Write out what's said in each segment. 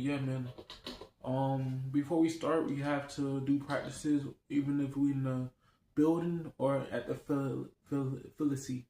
Yeah, man. Before we start, we have to do practices, even if we're in the building or at the facility.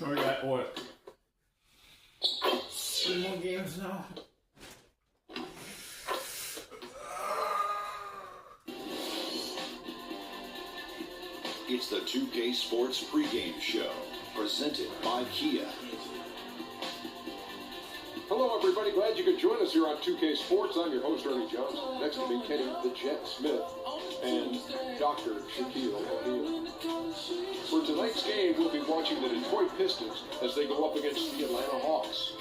We got what? 3 more games now. It's the 2K Sports pregame show, presented by Kia. Hello, everybody. Glad you could join us here on 2K Sports. I'm your host, Ernie Jones. Next to me, Kenny the Jet Smith and Dr. Shaquille O'Neal. For tonight's game, we'll be watching the Detroit Pistons as they go up against the Atlanta Hawks.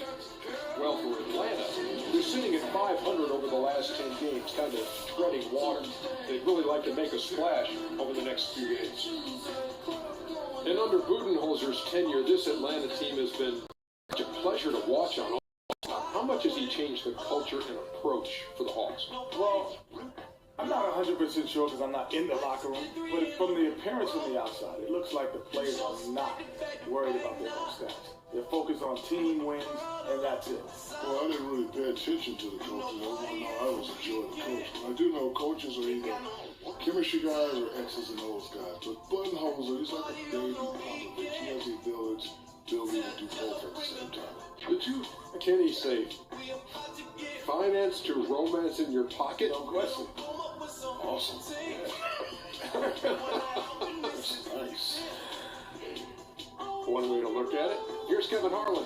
Well, for Atlanta, they're sitting at 500 over the last 10 games, kind of treading water. They'd really like to make a splash over the next few games. And under Budenholzer's tenure, this Atlanta team has been such a pleasure to watch on. How much has he changed the culture and approach for the Hawks? Well, I'm not 100% sure because I'm not in the locker room, but from the appearance from the outside, it looks like the players are not worried about their own stats. They're focused on team wins, and that's it. Well, I didn't really pay attention to the coaches. I was enjoying the coach. I do know coaches are either chemistry guys or X's and O's guys. But Budenholzer, he's like a baby Popovich. He has the ability to do both at the same time. Did you, Kenny, say finance to romance in your pocket? No question. Awesome. That's nice. One way to look at it. Here's Kevin Harlan.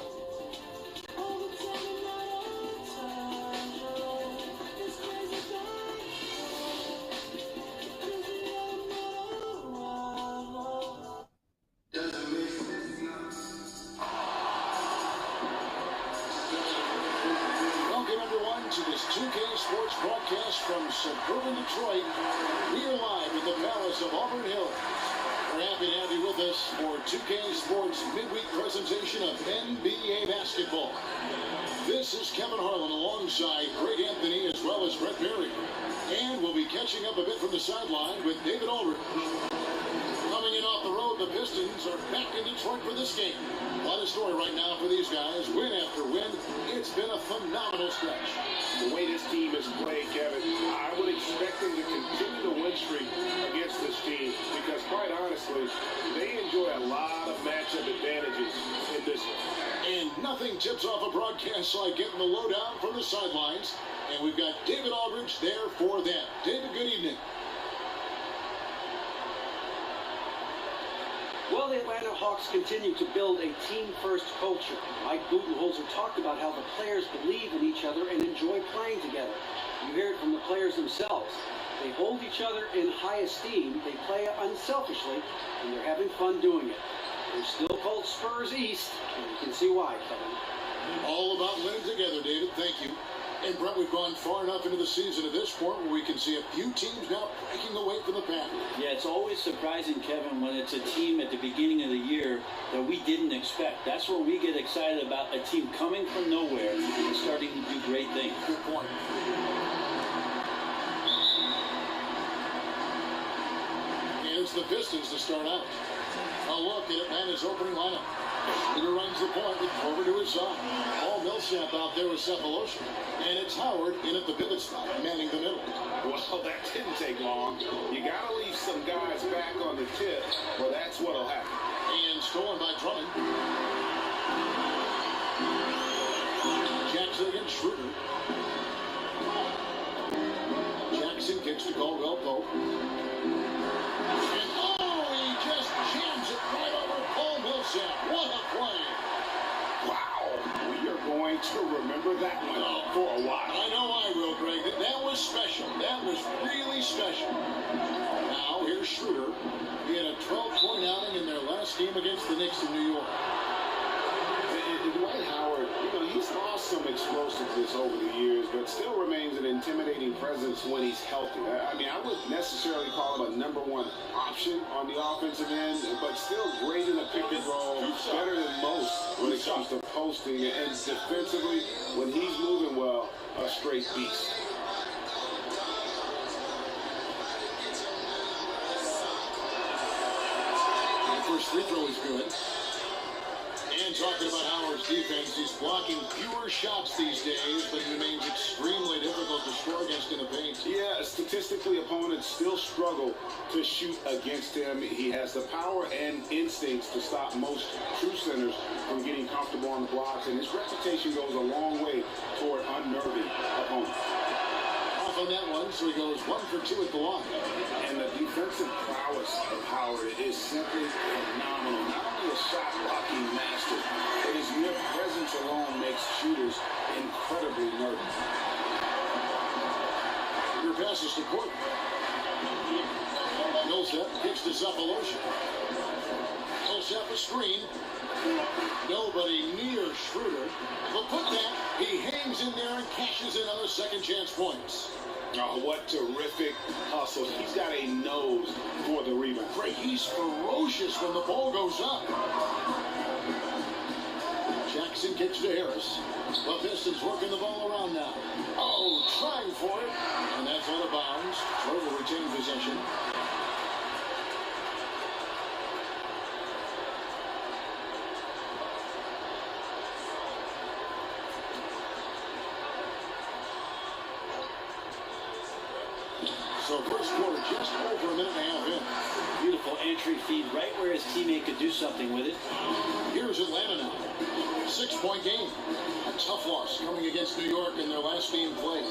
Welcome, everyone, to this 2K Sports broadcast from suburban Detroit. We are live at the Palace of Auburn Hills. We're happy to have you with us for 2K Sports midweek presentation of NBA basketball. This is Kevin Harlan alongside Greg Anthony as well as Brett Perry. And we'll be catching up a bit from the sideline with David Aldridge. Coming in off the road, the Pistons are back in Detroit for this game. What a story right now for these guys. Win after win. It's been a phenomenal stretch. The way this team has played, Kevin, I would expect them to continue the win streak against this team because, quite honestly, they enjoy a lot of matchup advantages in this one. And nothing tips off a broadcast like getting the lowdown from the sidelines. And we've got David Aldridge there for that. David, good evening. Well, the Atlanta Hawks continue to build a team-first culture. Mike Budenholzer talked about how the players believe in each other and enjoy playing together. You hear it from the players themselves. They hold each other in high esteem, they play unselfishly, and they're having fun doing it. They're still called Spurs East, and you can see why, Kevin. All about winning together, David. Thank you. And Brett, we've gone far enough into the season at this point where we can see a few teams now breaking away from the pack. Yeah, it's always surprising, Kevin, when it's a team at the beginning of the year that we didn't expect. That's where we get excited about a team coming from nowhere and starting to do great things. Good point. And it's the Pistons to start out. A look at Atlanta's opening lineup. Shooter runs the point with over to his side. Paul Millsap out there with Cephalosha. And it's Howard in at the pivot spot, manning the middle. Well, that didn't take long. You got to leave some guys back on the tip, or that's what'll happen. And stolen by Drummond. Jackson against Schroeder. Jackson kicks to Caldwell Pope. And he just jams it right over Paul Millsap. What a play. Wow. We are going to remember that one for a while. I know I will, Greg. That was special. That was really special. Now, here's Schroeder. He had a 12-point outing in their last game against the Knicks in New York. And Dwight Howard, he's lost some explosiveness over the years, but still remains an intimidating presence when he's healthy. I mean, I wouldn't necessarily call him a number one option on the offensive end, but still great in the pick and roll, better than most when it comes to posting, and defensively, when he's moving well, a straight beast. First free throw is good. And talking about Howard's defense, he's blocking fewer shots these days, but he remains extremely difficult to score against in the paint. Yeah, statistically, opponents still struggle to shoot against him. He has the power and instincts to stop most true centers from getting comfortable on the blocks, and his reputation goes a long way toward unnerving opponents. Off on that one, so he goes 1 for 2 at the line. And the defensive prowess of Howard is simply phenomenal. Not only a shot-blocking master, but his mere presence alone makes shooters incredibly nervous. Your passes to Court. Millsap kicks to Cephalosha. Millsap a screen. Nobody near Schroeder. But put that, he hangs in there and cashes in on the second chance points. Oh, what terrific hustle. He's got a nose for the rebound. Great, he's ferocious when the ball goes up. Jackson kicks to Harris. The Pistons working the ball around now. Oh, trying for it. And that's out of bounds. Troy will retain possession. So first quarter, just over a minute and a half in. Beautiful entry feed right where his teammate could do something with it. Here's Atlanta now. 6-point game. A tough loss coming against New York in their last game played.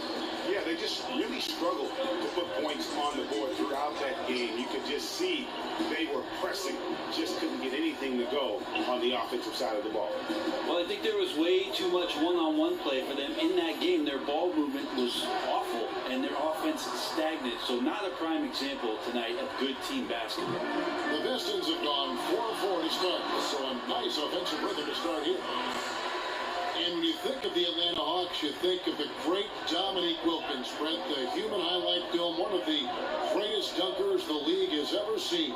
Yeah, they just really struggled to put points on the board throughout that game. You could just see they were pressing, just couldn't get anything to go on the offensive side of the ball. Well, I think there was way too much one-on-one play for them in that game. Their ball movement was awful, and their offense is stagnant. So not a prime example tonight of good team basketball. The Pistons have gone 4-4 to start, so a nice offensive rhythm to start here. And When you think of the Atlanta Hawks, you think of the great Dominique Wilkins, Brent, the human highlight film, one of the greatest dunkers the league has ever seen.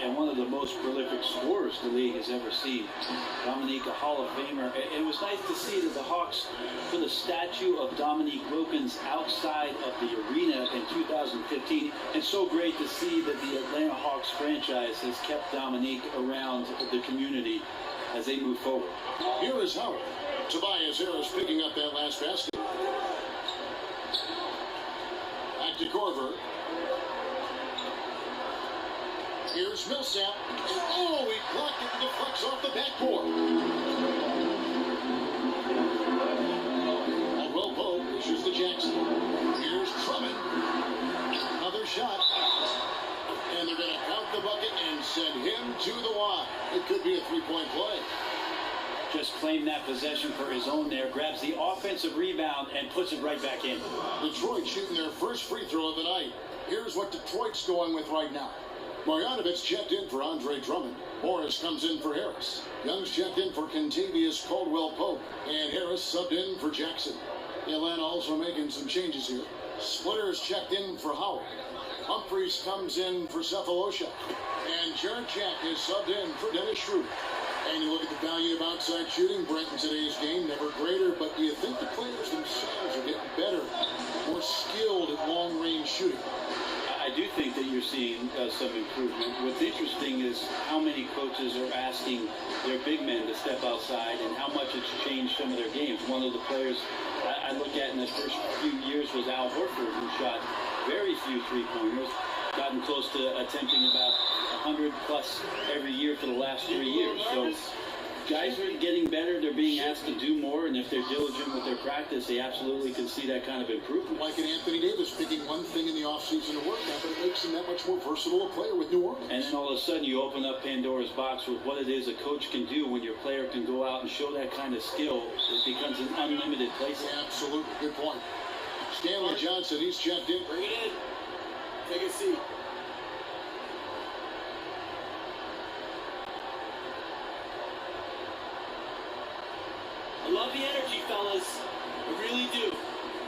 And one of the most prolific scorers the league has ever seen. Dominique, a Hall of Famer. It was nice to see that the Hawks put a statue of Dominique Wilkins outside of the arena in 2015. And so great to see that the Atlanta Hawks franchise has kept Dominique around the community as they move forward. Here is Howard. Tobias Harris picking up that last basket. Back to Korver. Here's Millsap. Oh, he blocked it and deflects off the backboard. Caldwell Pope issues the Jackson. Here's Drummond. Another shot. And they're going to count the bucket and send him to the line. It could be a three-point play. Just claimed that possession for his own there, grabs the offensive rebound and puts it right back in. Detroit shooting their first free throw of the night. Here's what Detroit's going with right now. Marjanovic checked in for Andre Drummond. Morris comes in for Harris. Young's checked in for Kentavious Caldwell-Pope. And Harris subbed in for Jackson. Atlanta also making some changes here. Splitter's checked in for Howard. Humphreys comes in for Cephalosha. And Jarrett Jack is subbed in for Dennis Schroeder. And you look at the value of outside shooting, Brent, in today's game, never greater, but do you think the players themselves are getting better, more skilled at long-range shooting? I do think that you're seeing some improvement. What's interesting is how many coaches are asking their big men to step outside and how much it's changed some of their games. One of the players I look at in his first few years was Al Horford, who shot very few three-pointers, gotten close to attempting about 100 plus every year for the last 3 years. So guys are getting better. They're being asked to do more, and if they're diligent with their practice, they absolutely can see that kind of improvement. Like an Anthony Davis picking one thing in the offseason to work on, but it makes him that much more versatile a player with New Orleans. And then all of a sudden you open up Pandora's box with what it is a coach can do when your player can go out and show that kind of skill. It becomes an unlimited place. Yeah, absolutely. Good point. Stanley Johnson, he's checked in. Bring it in. Take a seat. I love the energy, fellas. I really do.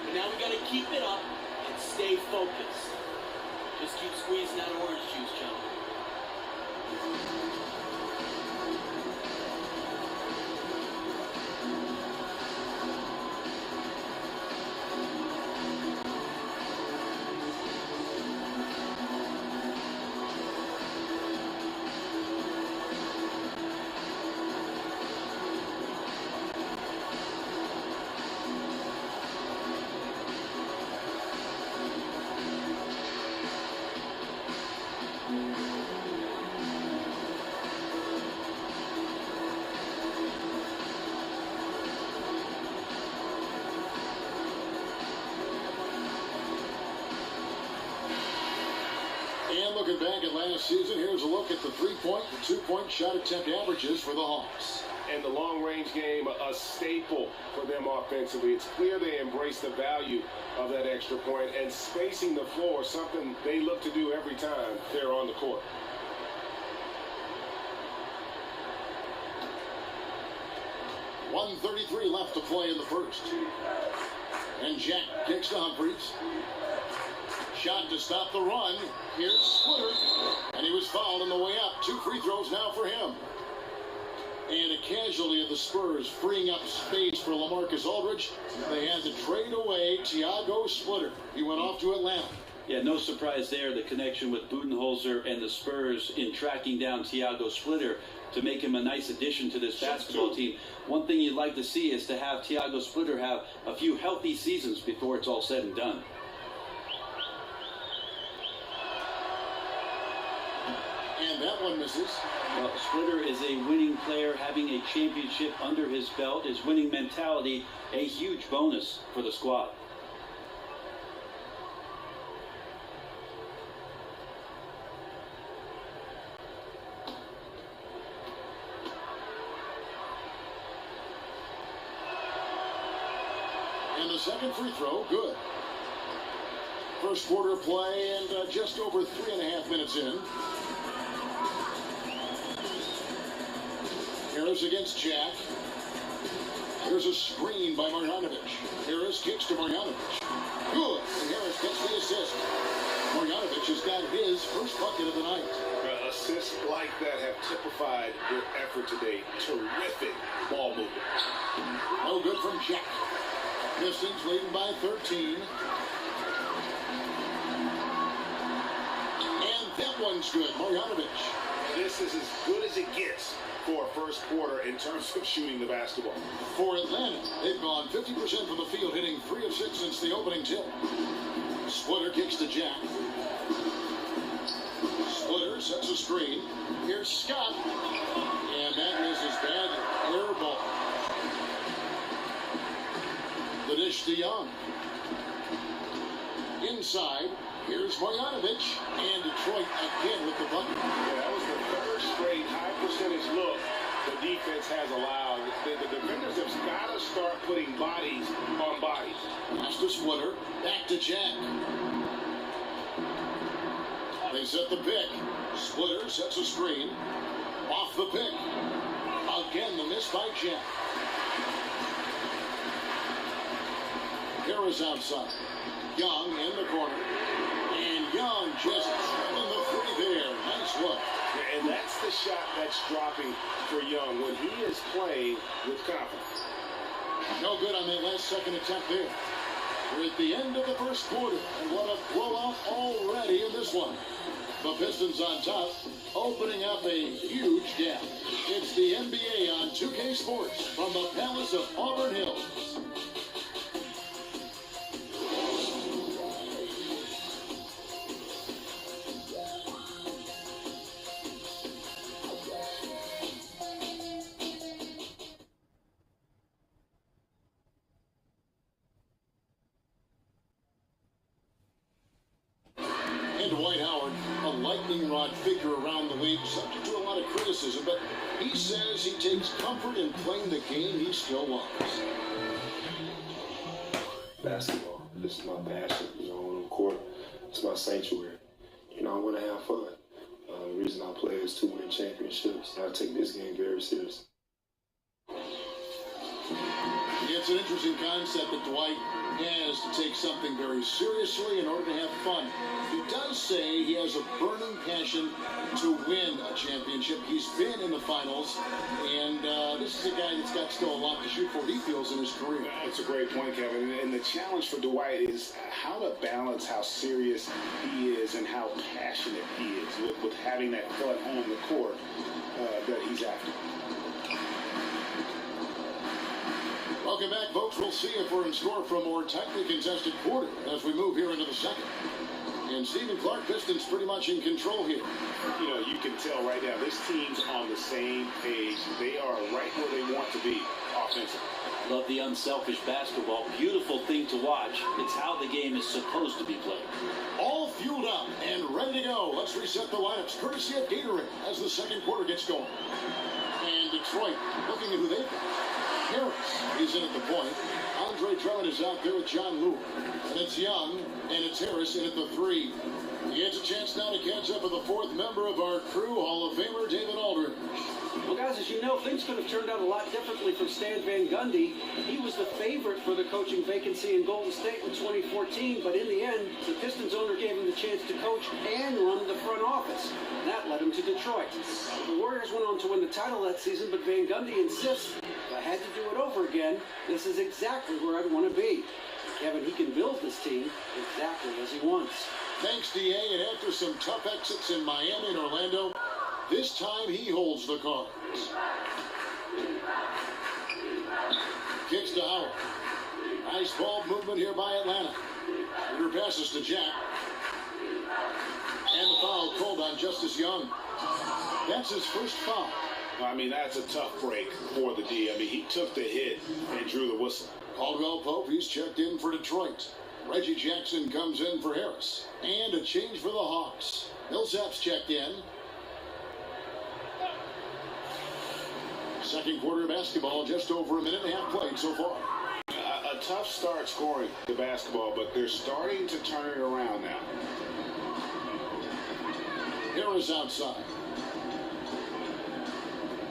But now we gotta keep it up and stay focused. Just keep squeezing that orange juice, gentlemen. And looking back at last season, here's a look at the three-point and two-point shot attempt averages for the Hawks. And the long-range game, a staple for them offensively. It's clear they embrace the value of that extra point, and spacing the floor, something they look to do every time they're on the court. .133 left to play in the first. And Jack kicks to Humphreys. Shot to stop the run. Here's Splitter. And he was fouled on the way up. 2 free throws now for him. And a casualty of the Spurs, freeing up space for LaMarcus Aldridge. They had to trade away Thiago Splitter. He went off to Atlanta. Yeah, no surprise there, the connection with Budenholzer and the Spurs in tracking down Thiago Splitter to make him a nice addition to this basketball team. One thing you'd like to see is to have Thiago Splitter have a few healthy seasons before it's all said and done. And that one misses. Well, Splitter is a winning player, having a championship under his belt. His winning mentality, a huge bonus for the squad. And the second free throw, good. First quarter play and just over 3.5 minutes in. Harris against Jack. There's a screen by Marjanovic. Harris kicks to Marjanovic. Good. And Harris gets the assist. Marjanovic has got his first bucket of the night. Assists like that have typified their effort today. Terrific ball movement. No good from Jack. Pistons leading by 13. And that one's good. Marjanovic. This is as good as it gets for a first quarter in terms of shooting the basketball. For Atlanta, they've gone 50% from the field, hitting 3 of 6 since the opening tip. Splitter kicks to Jack. Splitter sets a screen. Here's Scott. And that misses bad. Air ball. The dish to Young. Inside. Here's Marjanovic. And Detroit again with the bucket. Yeah, that was the third straight high percentage look the defense has allowed. The defenders have got to start putting bodies on bodies. Pass to Splitter. Back to Jack. They set the pick. Splitter sets a screen. Off the pick. Again, the miss by Jack. Harris outside. Young in the corner. And Young just drilling the three there. Nice look. And that's the shot that's dropping for Young when he is playing with confidence. No good on that last second attempt there. We're at the end of the first quarter. And what a blowout already in this one. The Pistons on top, opening up a huge gap. It's the NBA on 2K Sports from the Palace of Auburn Hills. Dwight Howard, a lightning rod figure around the league, subject to a lot of criticism, but he says he takes comfort in playing the game he still loves. Basketball, this is my passion. On the court, it's my sanctuary. I want to have fun. The reason I play is to win championships. I take this game very seriously. It's an interesting concept that Dwight has to take something very seriously in order to have fun. He does say he has a burning passion to win a championship. He's been in the finals, and this is a guy that's got still a lot to shoot for, he feels, in his career. That's a great point, Kevin. And the challenge for Dwight is how to balance how serious he is and how passionate he is with having that fun on the court that he's after. Welcome back, folks. We'll see if we're in store for a more tightly contested quarter as we move here into the second. And Stephen Clark, Pistons pretty much in control here. You can tell right now this team's on the same page. They are right where they want to be offensively. Love the unselfish basketball. Beautiful thing to watch. It's how the game is supposed to be played. All fueled up and ready to go. Let's reset the lineups, courtesy of Gatorade, as the second quarter gets going. And Detroit looking at who they've got. Harris is in at the point. Andre Drummond is out there with John Lewis. And it's Young, and it's Harris in at the three. He gets a chance now to catch up with the fourth member of our crew, Hall of Famer David Aldridge. Well, guys, as you know, things could have turned out a lot differently for Stan Van Gundy. He was the favorite for the coaching vacancy in Golden State in 2014, but in the end, the Pistons owner gave him the chance to coach and run the front office. And that led him to Detroit. The Warriors went on to win the title that season, but Van Gundy insists, if I had to do it over again, this is exactly where I'd want to be. Kevin, he can build this team exactly as he wants. Thanks, D.A., and after some tough exits in Miami and Orlando, this time he holds the cards. Kicks to Howard. Nice ball movement here by Atlanta. Under passes to Jack. And the foul called on Justice Young. That's his first foul. That's a tough break for the D. He took the hit and drew the whistle. Caldwell Pope, he's checked in for Detroit. Reggie Jackson comes in for Harris. And a change for the Hawks. Millsap's checked in. Second quarter basketball, just over a minute and a half played so far. A tough start scoring the basketball, but they're starting to turn it around now. Harris outside.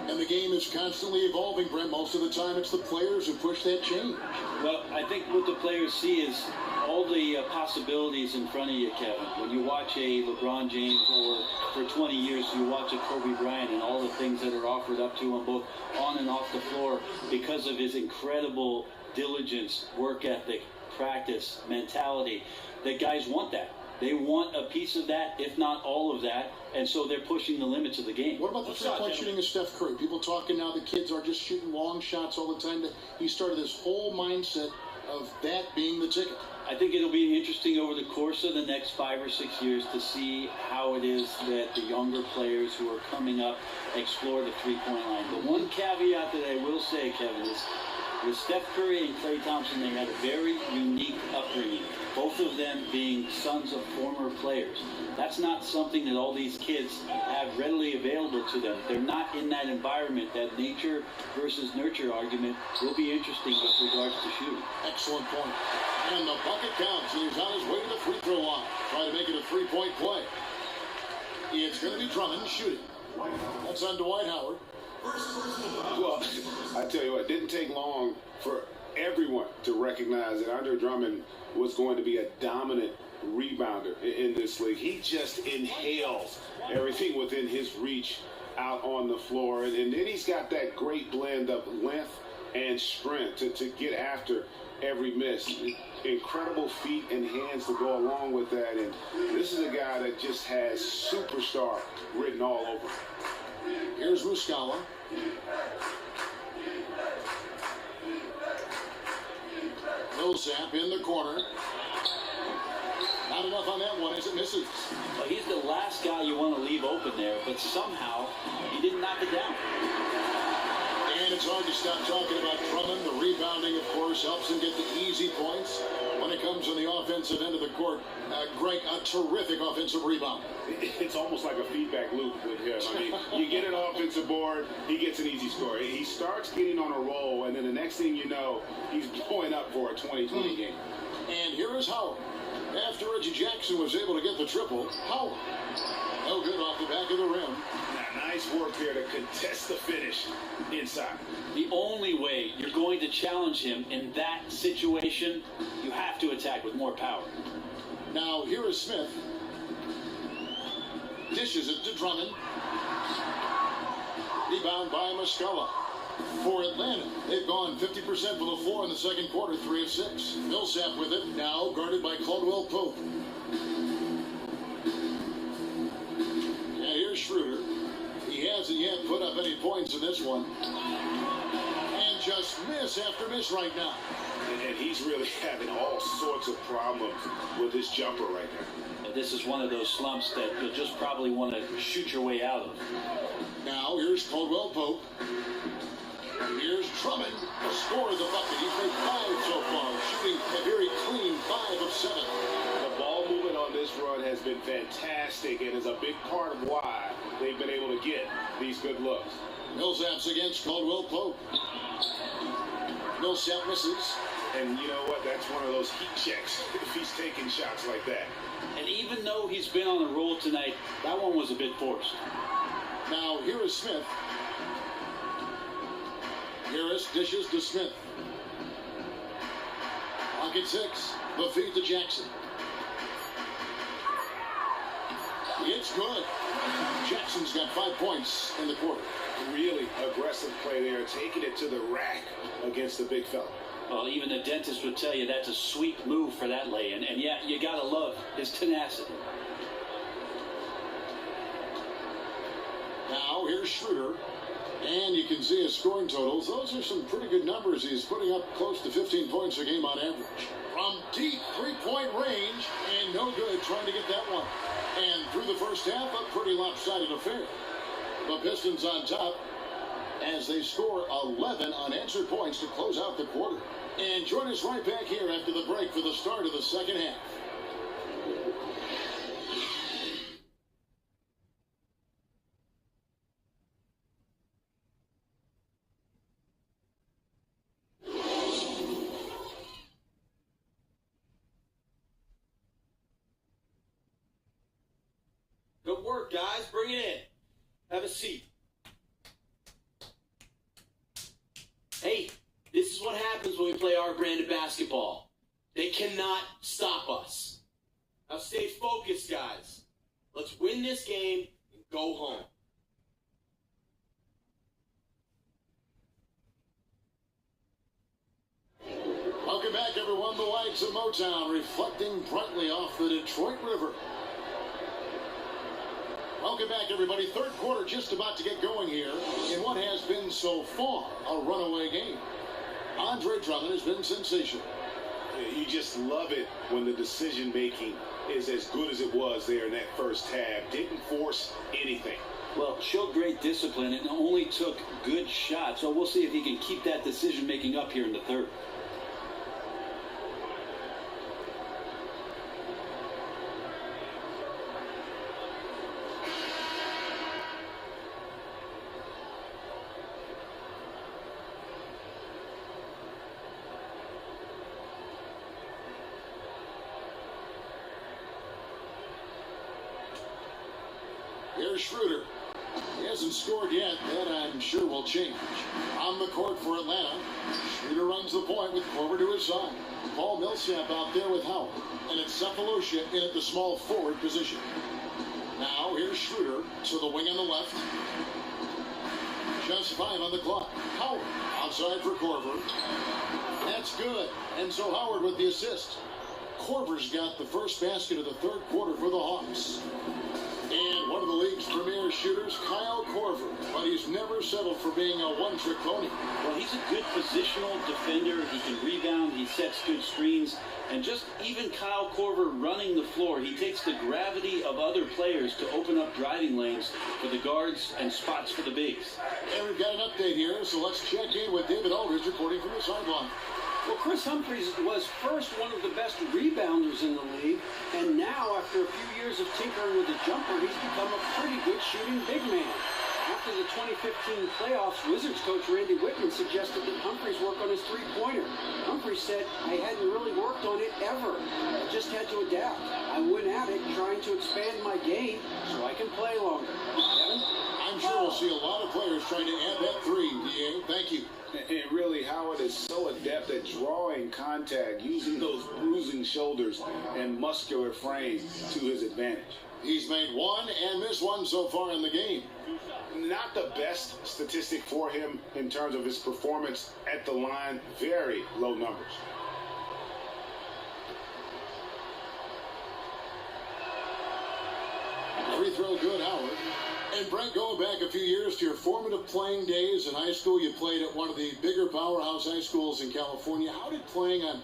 And the game is constantly evolving, Brent. Most of the time, it's the players who push that change. Well, I think what the players see is all the possibilities in front of you, Kevin. When you watch a LeBron James, or for 20 years you watch a Kobe Bryant, and all the things that are offered up to him both on and off the floor because of his incredible diligence, work ethic, practice, mentality, the guys want that. They want a piece of that, if not all of that, and so they're pushing the limits of the game. What about the three-point shooting of Steph Curry? People talking now the kids are just shooting long shots all the time. He started this whole mindset of that being the ticket. I think it'll be interesting over the course of the next 5 or 6 years to see how it is that the younger players who are coming up explore the three-point line. The one caveat that I will say, Kevin, is with Steph Curry and Klay Thompson, they had a very unique upbringing, both of them being sons of former players. That's not something that all these kids have readily available to them. They're not in that environment. That nature versus nurture argument will be interesting with regards to shooting. Excellent point. And the bucket counts, and he's on his way to the free throw line. Try to make it a three-point play. It's going to be Drummond shooting. That's on Dwight Howard. Well, I tell you what, it didn't take long for everyone to recognize that Andre Drummond was going to be a dominant rebounder in this league. He just inhales everything within his reach out on the floor. And then he's got that great blend of length and strength to get after every miss. Incredible feet and hands to go along with that. And this is a guy that just has superstar written all over him. Here's Muscala. Millsap in the corner. Not enough on that one as it misses. Well, he's the last guy you want to leave open there, but somehow he didn't knock it down. And it's hard to stop talking about Drummond. The rebounding, of course, helps him get the easy points. When it comes on the offensive end of the court, Greg, a terrific offensive rebound. It's almost like a feedback loop with him. I mean, you get an offensive board, he gets an easy score. He starts getting on a roll, and then the next thing you know, he's blowing up for a 20-20 game. And here is Howard. After Reggie Jackson was able to get the triple, Howard, no good off the back of the rim. Nice work there to contest the finish inside. The only way you're going to challenge him in that situation, you have to attack with more power. Now, here is Smith. Dishes it to Drummond. Rebound by Muscala. For Atlanta, they've gone 50% from the floor in the second quarter, 3 of 6. Millsap with it, now guarded by Caldwell Pope. And here's Schroeder. He hasn't yet put up any points in this one. And just miss after miss right now. And he's really having all sorts of problems with his jumper right now. This is one of those slumps that you'll just probably want to shoot your way out of. Now here's Caldwell Pope. Here's Drummond. Scores the bucket. He's made 5 so far, shooting a very clean 5 of 7. The ball movement on this run has been fantastic and is a big part of why they've been able to get these good looks. Millsap's against Caldwell Pope. Millsap misses. And you know what? That's one of those heat checks if he's taking shots like that. And even though he's been on a roll tonight, that one was a bit forced. Now here is Smith. Harris dishes to Smith. Pocket 6. The feed to Jackson. It's good. Jackson's got 5 points in the quarter. Really aggressive play there, taking it to the rack against the big fella. Well, even the dentist would tell you that's a sweet move for that lay-in. And yeah, you got to love his tenacity. Now here's Schroeder. And you can see his scoring totals. Those are some pretty good numbers. He's putting up close to 15 points a game on average. From deep three-point range, and no good trying to get that one. And through the first half, a pretty lopsided affair. The Pistons on top as they score 11 unanswered points to close out the quarter. And join us right back here after the break for the start of the second half. Good work, guys. Bring it in. Have a seat. what happens when we play our brand of basketball. They cannot stop us. Now stay focused, guys. Let's win this game and go home. Welcome back, everyone. The lights of Motown reflecting brightly off the Detroit River. Welcome back, everybody. Third quarter just about to get going here in what has been so far a runaway game. Andre Drummond has been sensational. You just love it when the decision-making is as good as it was there in that first half. Didn't force anything. Well, showed great discipline and only took good shots. So we'll see if he can keep that decision-making up here in the third. Here's Schroeder. He hasn't scored yet. That I'm sure will change. On the court for Atlanta, Schroeder runs the point with Korver to his side. Paul Millsap out there with Howard. And it's Cephalosha in at the small forward position. Now here's Schroeder to the wing on the left. Just 5 on the clock. Howard outside for Korver. That's good. And so Howard with the assist. Korver's got the first basket of the third quarter for the Hawks. And one of the league's premier shooters, Kyle Korver. But he's never settled for being a one-trick pony. Well, he's a good positional defender. He can rebound. He sets good screens. And just even Kyle Korver running the floor, he takes the gravity of other players to open up driving lanes for the guards and spots for the bigs. And we've got an update here, so let's check in with David Aldridge reporting from the sideline. Well, Chris Humphries was first one of the best rebounders in the league, and now, after a few years of tinkering with the jumper, he's become a pretty good shooting big man. After the 2015 playoffs, Wizards coach Randy Whitman suggested that Humphries work on his three-pointer. Humphries said, "I hadn't really worked on it ever. I just had to adapt. I went at it trying to expand my game so I can play longer." Kevin? I'm sure we'll see a lot of players trying to add that three, DA. Thank you. And really, Howard is so adept at drawing contact, using those bruising shoulders and muscular frame to his advantage. He's made one and missed one so far in the game. Not the best statistic for him in terms of his performance at the line. Very low numbers. Free throw good, Howard. And Brent, going back a few years to your formative playing days in high school, you played at one of the bigger powerhouse high schools in California. How did playing on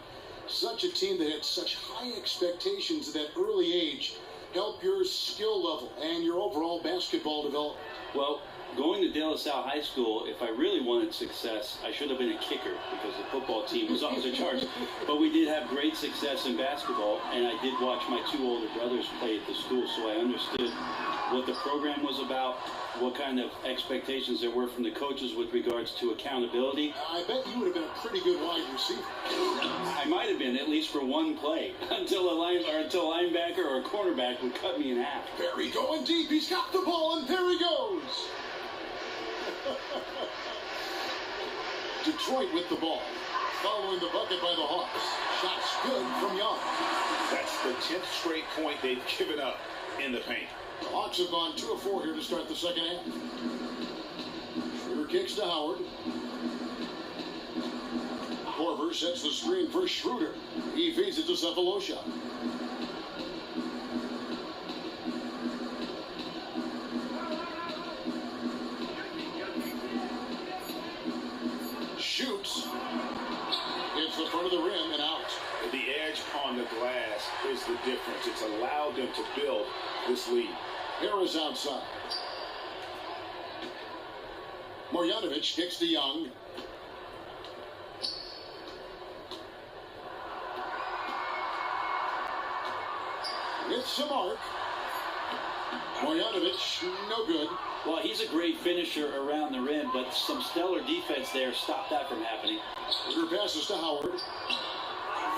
such a team that had such high expectations at that early age help your skill level and your overall basketball development? Well, going to De La Salle High School, if I really wanted success, I should have been a kicker because the football team was always in charge. But we did have great success in basketball, and I did watch my two older brothers play at the school, so I understood what the program was about, what kind of expectations there were from the coaches with regards to accountability. I bet you would have been a pretty good wide receiver. I might have been, at least for one play, until a linebacker or a cornerback would cut me in half. Perry going deep. He's got the ball, and there he goes. Detroit with the ball, following the bucket by the Hawks. Shots good from Young. That's the 10th straight point they've given up in the paint. The Hawks have gone 2 of 4 here to start the second half. Schroeder kicks to Howard. Korver sets the screen for Schroeder. He feeds it to Cephalosha. Shoots. Hits the front of the rim and out. The edge on the glass is the difference. It's allowed them to build this lead. Harris outside. Marjanovic kicks to Young. It's the mark. Marjanovic, no good. Well, he's a great finisher around the rim, but some stellar defense there stopped that from happening. Schroeder passes to Howard.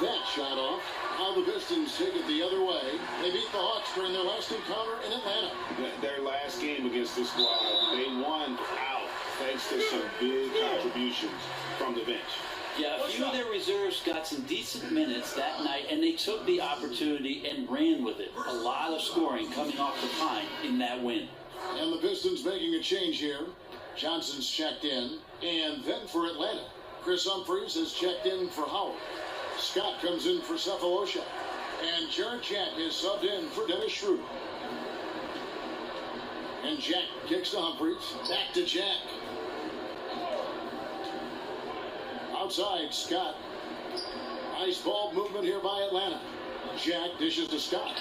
That shot off. Now the Pistons take it the other way. They beat the Hawks during their last encounter in Atlanta. Their last game against this squad, they won out thanks to some big contributions from the bench. Yeah, a few of their reserves got some decent minutes that night, and they took the opportunity and ran with it. A lot of scoring coming off the pine in that win. And the Pistons making a change here. Johnson's checked in. And then for Atlanta, Chris Humphries has checked in for Howard. Scott comes in for Cephalosha. And Jarrett Jack is subbed in for Dennis Schroeder. And Jack kicks to Humphries. Back to Jack. Outside, Scott. Nice ball movement here by Atlanta. Jack dishes to Scott.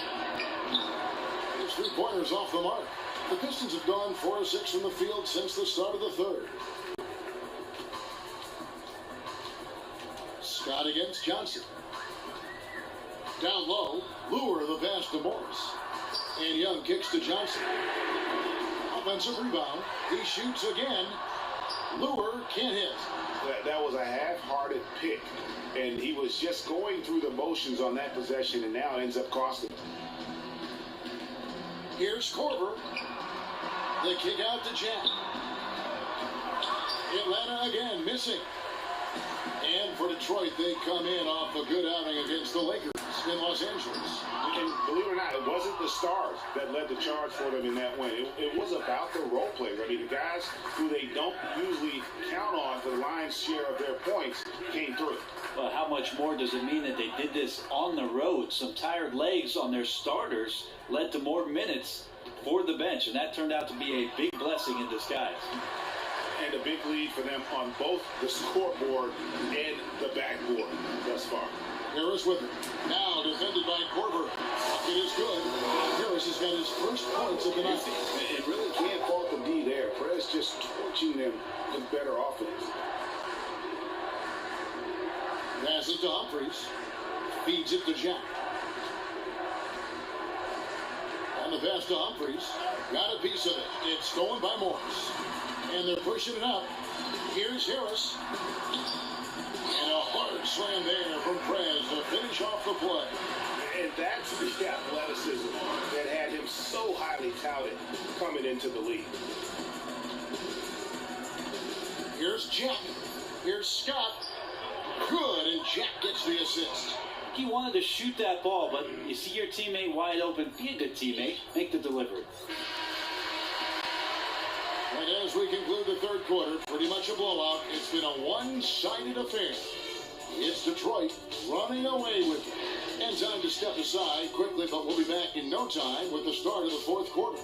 His three-pointers off the mark. The Pistons have gone 4 of 6 from the field since the start of the third. Scott against Johnson. Down low, Lure the pass to Morris. And Young kicks to Johnson. Offensive rebound. He shoots again. Lure can't hit. That was a half-hearted pick, and he was just going through the motions on that possession, and now ends up costing him. Here's Korver. The kick out to Jack. Atlanta again missing. And for Detroit, they come in off a good outing against the Lakers in Los Angeles. And believe it or not, it wasn't the stars that led the charge for them in that win. It was about the role players. I mean, the guys who they don't usually count on for the lion's share of their points came through. Well, how much more does it mean that they did this on the road? Some tired legs on their starters led to more minutes for the bench, and that turned out to be a big blessing in disguise. And a big lead for them on both the scoreboard and the backboard thus far. Harris with it. Now defended by Korver. It is good. Harris has got his first points of the night. And really can't fault the D there. Perez just torching them with better offense. Pass it to Humphries. Feeds it to Jack. And the pass to Humphries. Got a piece of it. It's stolen by Morris. And they're pushing it up. Here's Harris. And a hard slam there from Perez to finish off the play. And that's the athleticism that had him so highly touted coming into the league. Here's Jack. Here's Scott. Good, and Jack gets the assist. He wanted to shoot that ball, but you see your teammate wide open, be a good teammate, make the delivery. And as we conclude the third quarter, pretty much a blowout. It's been a one-sided affair. It's Detroit running away with it. And time to step aside quickly, but we'll be back in no time with the start of the fourth quarter.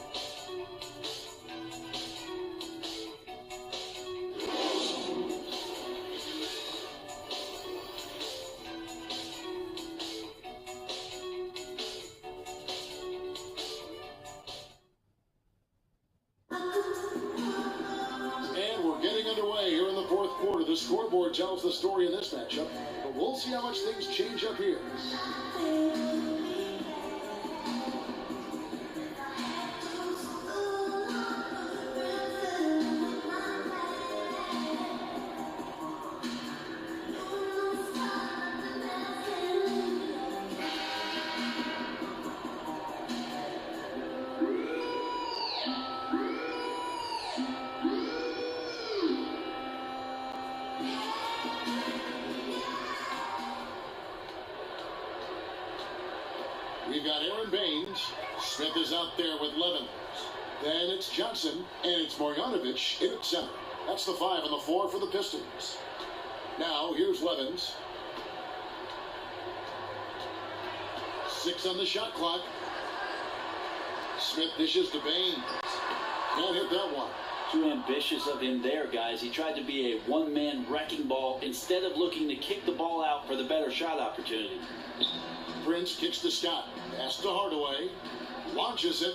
The scoreboard tells the story in this matchup, but we'll see how much things change up here. We've got Aaron Baines. Smith is out there with Levens. Then it's Johnson, and it's Marjanovic in at center. That's the 5 and the 4 for the Pistons. Now, here's Levens. 6 on the shot clock. Smith dishes to Baines. Can't hit that one. Too ambitious of him there, guys. He tried to be a one-man wrecking ball instead of looking to kick the ball out for the better shot opportunity. Prince kicks to Scott. Pass to Hardaway. Launches it.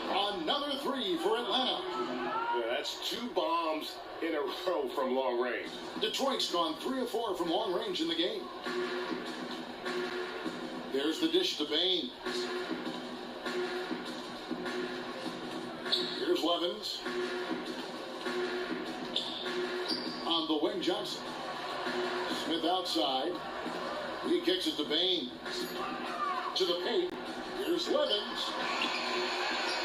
Another 3 for Atlanta. Yeah, that's 2 bombs in a row from long range. Detroit's gone 3 of 4 from long range in the game. There's the dish to Baines. Here's Levens. On the wing, Johnson. Smith outside. He kicks it to Baines. To the paint. Here's Levens.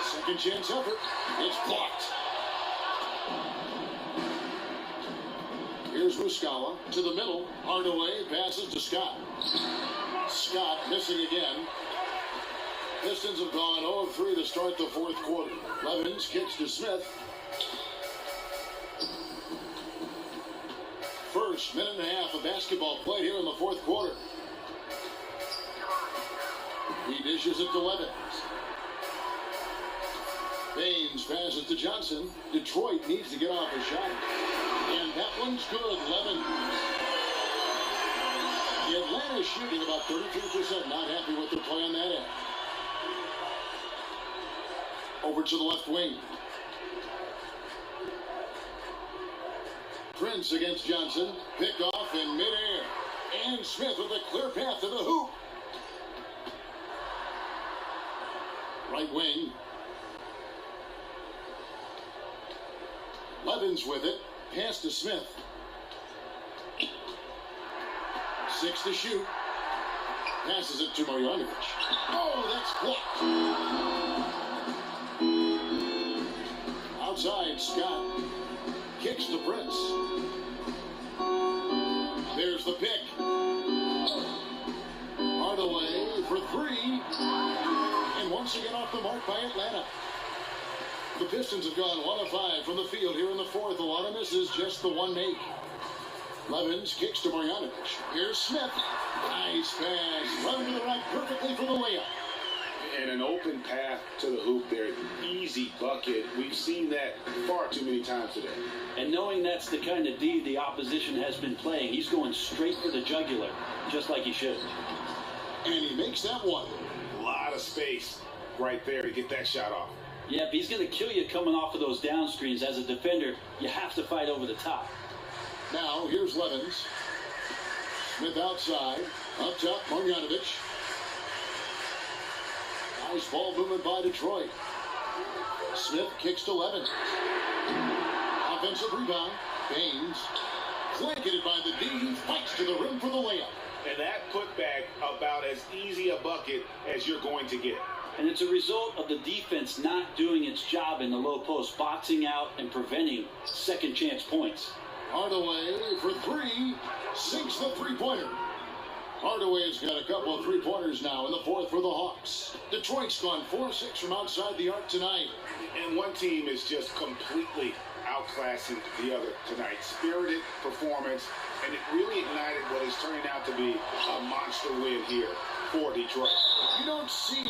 Second chance effort. It's blocked. Here's Muskawa to the middle. Hardaway passes to Scott. Scott missing again. Pistons have gone 0 of 3 to start the fourth quarter. Levens kicks to Smith. First minute and a half of basketball played here in the fourth quarter. He dishes it to Levens. Baines passes to Johnson. Detroit needs to get off a shot. And that one's good. Levens. The Atlanta is shooting about 33%. Not happy with their play on that end. Over to the left wing. Prince against Johnson. Picked off in midair. And Smith with a clear path to the hoop. Right wing. Levens with it. Pass to Smith. 6 to shoot. Passes it to Marjanovic. Oh, that's blocked. Outside, Scott. Kicks to Prince. There's the pick. Hardaway for 3. And once again off the mark by Atlanta. The Pistons have gone 1 of 5 from the field here in the fourth. A lot of misses, just the one make. Levens kicks to Marjanovic. Here's Smith. Nice pass. Running to the rack perfectly for the layup. And an open path to the hoop there. Easy bucket. We've seen that far too many times today. And knowing that's the kind of D the opposition has been playing, he's going straight for the jugular, just like he should. And he makes that one. A lot of space right there to get that shot off. Yeah, if he's going to kill you coming off of those down screens as a defender, you have to fight over the top. Now, here's Levens. Smith outside. Up top, Marjanovic. Nice ball movement by Detroit. Smith kicks to Levens. Offensive rebound. Baines. Blanketed by the D. Fights to the rim for the layup. And that putback about as easy a bucket as you're going to get. And it's a result of the defense not doing its job in the low post, boxing out and preventing second chance points. Hardaway for 3. Sinks the three-pointer. Hardaway's got a couple of three-pointers now in the fourth for the Hawks. Detroit's gone 4-6 from outside the arc tonight. And one team is just completely outclassing the other tonight. Spirited performance, and it really ignited what is turning out to be a monster win here for Detroit. You don't see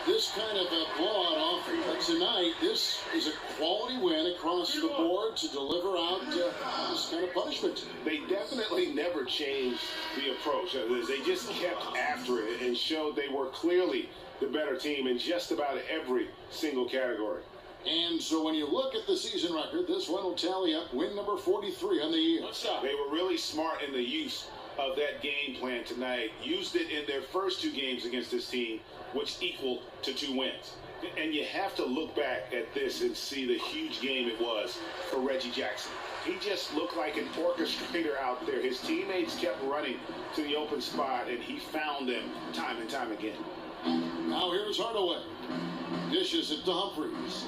this kind of a blowout often, but tonight this is a quality win across the board to deliver out this kind of punishment. They definitely never changed the approach. They just kept after it and showed they were clearly the better team in just about every single category. And so when you look at the season record, this one will tally up win number 43 on the year. They were really smart in the use of that game plan tonight. Used it in their first 2 games against this team, which equaled to 2 wins. And you have to look back at this and see the huge game it was for Reggie Jackson. He just looked like an orchestrator out there. His teammates kept running to the open spot, and he found them time and time again. Now here's Hardaway. Dishes it to Humphries.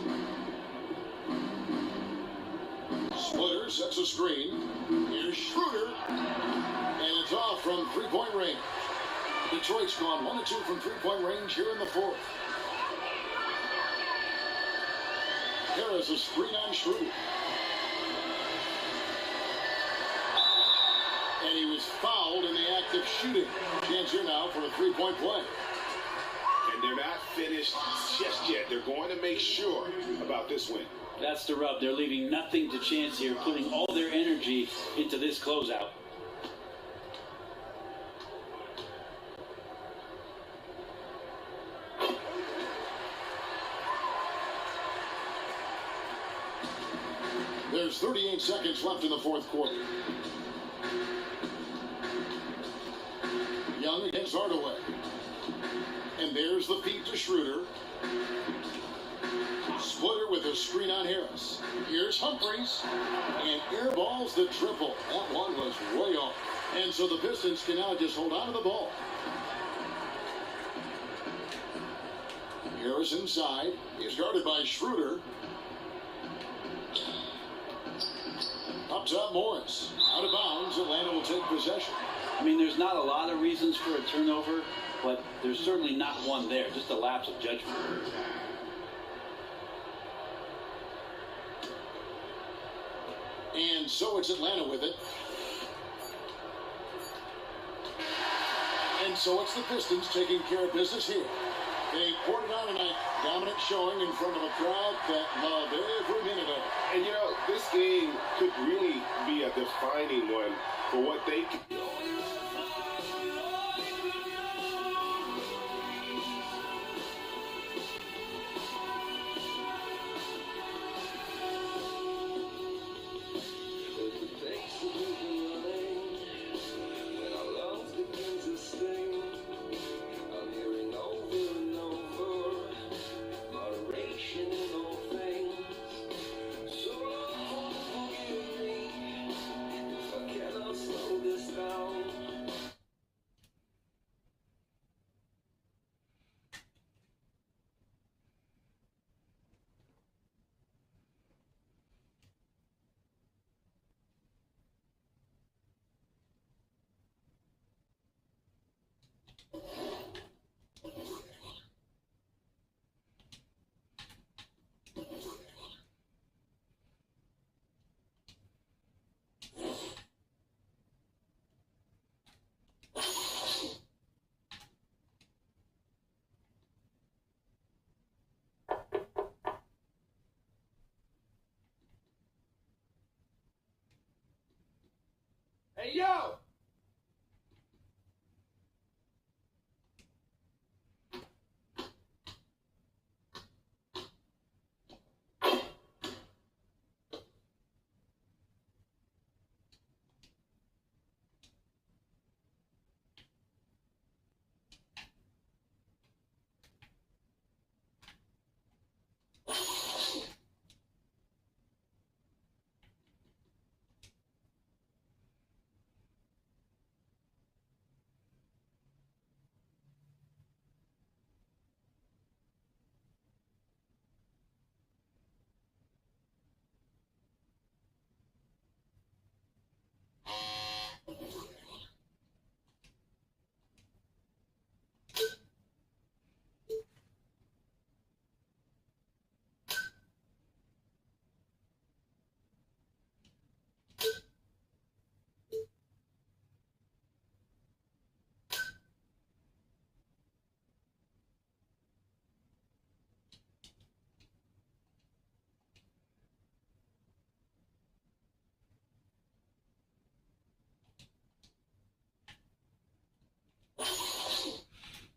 Splitter sets a screen. Here's Schroeder. And it's off from three-point range. Detroit's gone 1 of 2 from three-point range here in the fourth. Harris a screen on Schroeder. And he was fouled in the act of shooting. Chance here now for a three-point play. And they're not finished just yet. They're going to make sure about this win. That's the rub. They're leaving nothing to chance here, putting all their energy into this closeout. There's 38 seconds left in the fourth quarter. Young against Hardaway. And there's the feed to Schroeder. Splitter with a screen on Harris. Here's Humphries. And airballs the triple. That one was way off. And so the Pistons can now just hold on to the ball. Harris inside. He's guarded by Schroeder. Up top, Morris. Out of bounds, Atlanta will take possession. I mean, there's not a lot of reasons for a turnover, but there's certainly not one there, just a lapse of judgment. And so it's Atlanta with it. And so it's the Pistons taking care of business here. They poured it on tonight. Dominant showing in front of a crowd that loved every minute of it. And you know, this game could really be a defining one for what they can do. Hey, yo!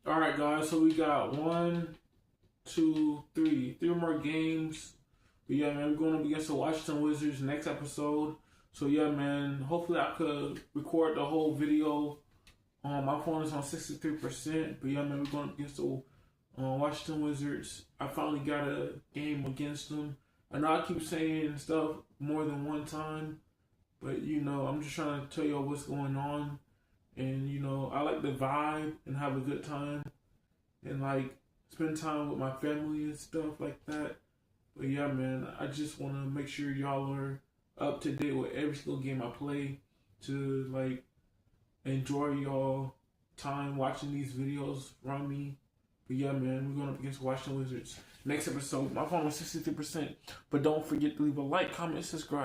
All right, guys. So we got 1, 2, 3 more games. But yeah, man, we're going up against the Washington Wizards next episode. So yeah, man, hopefully I could record the whole video. My phone is on 63%. But yeah, man, we're going up against the Washington Wizards. I finally got a game against them. I know I keep saying stuff more than one time, but you know, I'm just trying to tell y'all what's going on. And, you know, I like to vibe and have a good time and, like, spend time with my family and stuff like that. But, yeah, man, I just want to make sure y'all are up to date with every single game I play to, like, enjoy y'all time watching these videos from me. But, yeah, man, we're going up against Washington Wizards. Next episode, my phone was 63%. But don't forget to leave a like, comment, subscribe.